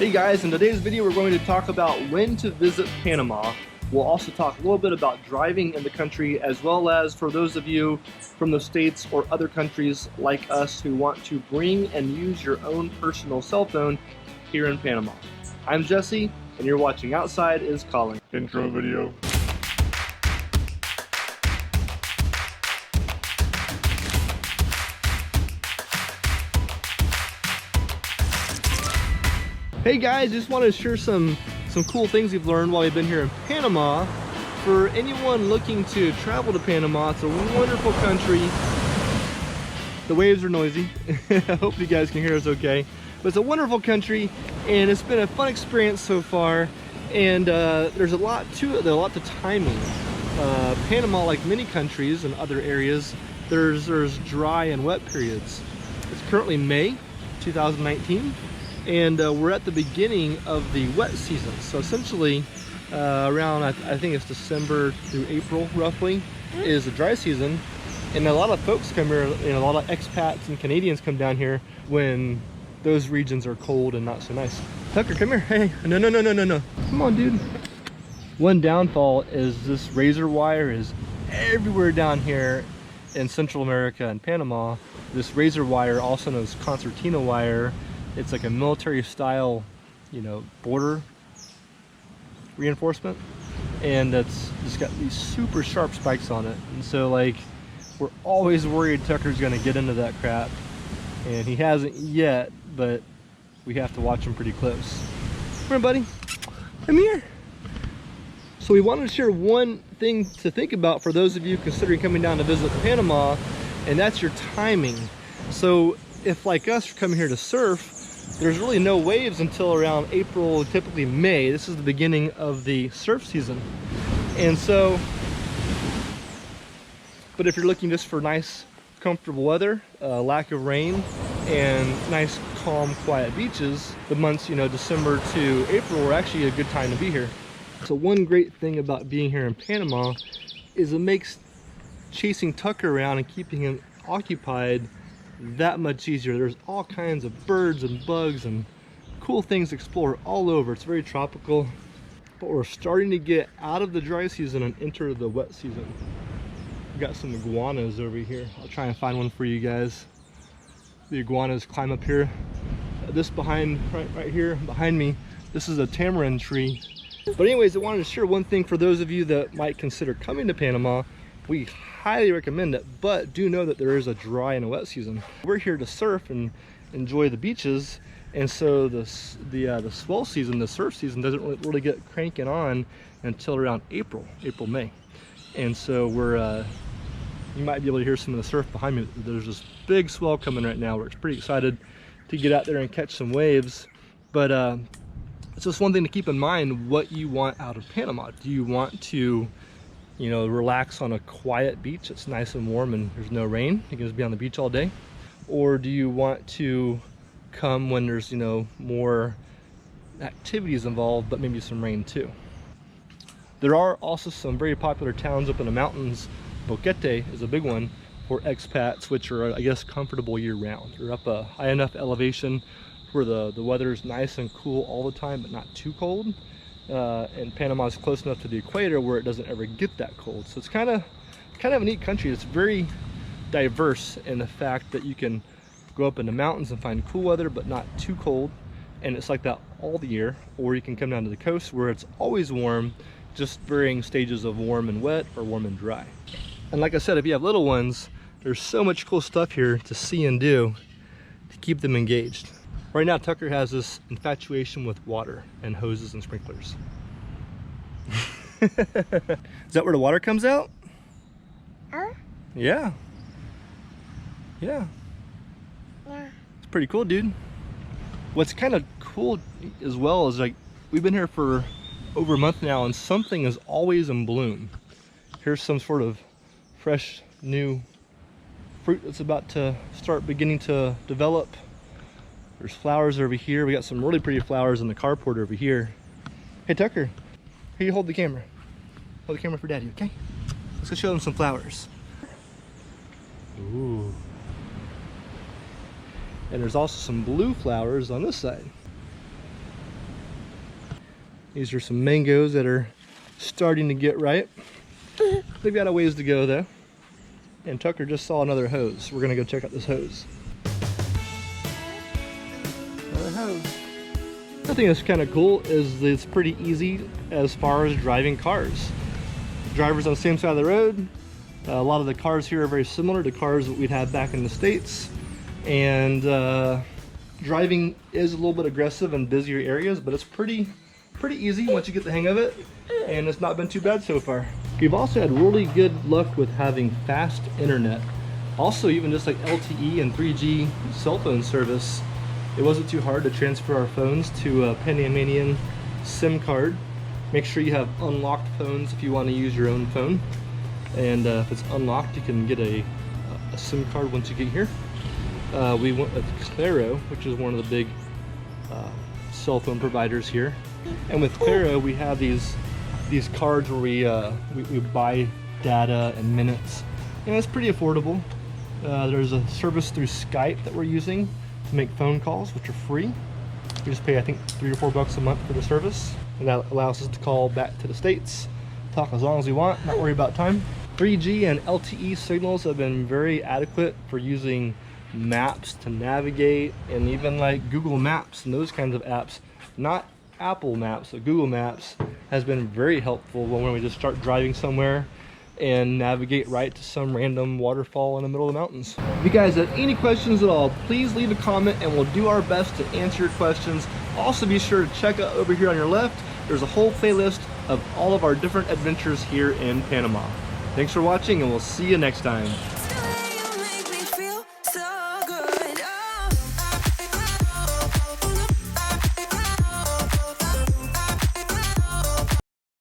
Hey guys, in today's video we're going to talk about when to visit Panama. We'll also talk a little bit about driving in the country, as well as for those of you from the States or other countries like us who want to bring and use your own personal cell phone here in Panama. I'm Jesse, and you're watching Outside is Calling. Intro video. Hey guys, just want to share some cool things we've learned while we've been here in Panama. For anyone looking to travel to Panama, it's a wonderful country. The waves are noisy. I hope you guys can hear us okay. But it's a wonderful country, and it's been a fun experience so far. And there's a lot to it, a lot to timing. Panama, like many countries and other areas, there's dry and wet periods. It's currently May 2019. And we're at the beginning of the wet season. So essentially around, I think it's December through April roughly, is the dry season. And a lot of folks come here, a lot of expats and Canadians come down here when those regions are cold and not so nice. Tucker, come here. Hey, no. Come on, dude. One downfall is this razor wire is everywhere down here in Central America and Panama. This razor wire, also known as concertina wire, it's like a military style, border reinforcement, and it's just got these super sharp spikes on it. And so like, we're always worried Tucker's gonna get into that crap, and he hasn't yet, but we have to watch him pretty close. Come here, buddy. Come here. So we wanted to share one thing to think about for those of you considering coming down to visit Panama, and that's your timing. So if, like us, you're coming here to surf, there's really no waves until around April, typically May. This is the beginning of the surf season. And so, but if you're looking just for nice, comfortable weather, lack of rain, and nice, calm, quiet beaches, the months, December to April are actually a good time to be here. So one great thing about being here in Panama is it makes chasing Tucker around and keeping him occupied that much easier. There's all kinds of birds and bugs and cool things to explore all over. It's very tropical, but we're starting to get out of the dry season and enter the wet season. We've got some iguanas over here. I'll try and find one for you guys. The iguanas climb up here. This right here behind me, this is a tamarind tree. But anyways, I wanted to share one thing for those of you that might consider coming to Panama. We highly recommend it, but do know that there is a dry and a wet season. We're here to surf and enjoy the beaches, and so the swell season, the surf season, doesn't really get cranking on until around April, May. And so you might be able to hear some of the surf behind me. There's this big swell coming right now. We're pretty excited to get out there and catch some waves. But it's just one thing to keep in mind what you want out of Panama. Do you want to relax on a quiet beach that's nice and warm and there's no rain? You can just be on the beach all day. Or do you want to come when there's, more activities involved, but maybe some rain too? There are also some very popular towns up in the mountains. Boquete is a big one for expats, which are, I guess, comfortable year round. They're up a high enough elevation where the weather is nice and cool all the time, but not too cold. And Panama is close enough to the equator where it doesn't ever get that cold. So it's kind of a neat country. It's very diverse in the fact that you can go up in the mountains and find cool weather, but not too cold. And it's like that all the year. Or you can come down to the coast where it's always warm, just varying stages of warm and wet or warm and dry. And like I said, if you have little ones, there's so much cool stuff here to see and do to keep them engaged. Right now, Tucker has this infatuation with water and hoses and sprinklers. Is that where the water comes out? Yeah. It's pretty cool, dude. What's kind of cool as well is, like, we've been here for over a month now and something is always in bloom. Here's some sort of fresh new fruit that's about to start beginning to develop. There's flowers over here. We got some really pretty flowers in the carport over here. Hey Tucker, here, you hold the camera. Hold the camera for Daddy, okay? Let's go show them some flowers. Ooh. And there's also some blue flowers on this side. These are some mangoes that are starting to get ripe. They've got a ways to go though. And Tucker just saw another hose. We're gonna go check out this hose. Another hose. I think that's kind of cool is that it's pretty easy as far as driving cars. Drivers on the same side of the road. A lot of the cars here are very similar to cars that we'd have back in the States. And driving is a little bit aggressive in busier areas, but it's pretty easy once you get the hang of it. And it's not been too bad so far. We've also had really good luck with having fast internet. Also, even just like LTE and 3G cell phone service, it wasn't too hard to transfer our phones to a Panamanian SIM card. Make sure you have unlocked phones if you want to use your own phone. And if it's unlocked, you can get a SIM card once you get here. We went with Claro, which is one of the big cell phone providers here. And with Claro, we have these cards where we buy data and minutes, and it's pretty affordable. There's a service through Skype that we're using to make phone calls, which are free. We just pay, I think, $3 or $4 a month for the service, and that allows us to call back to the States, talk as long as we want, not worry about time. 3G and LTE signals have been very adequate for using maps to navigate, and even like Google Maps and those kinds of apps. Not Apple Maps, but Google Maps has been very helpful when we just start driving somewhere and navigate right to some random waterfall in the middle of the mountains. If you guys have any questions at all, please leave a comment and we'll do our best to answer your questions. Also be sure to check out over here on your left. There's a whole playlist of all of our different adventures here in Panama. Thanks for watching and we'll see you next time.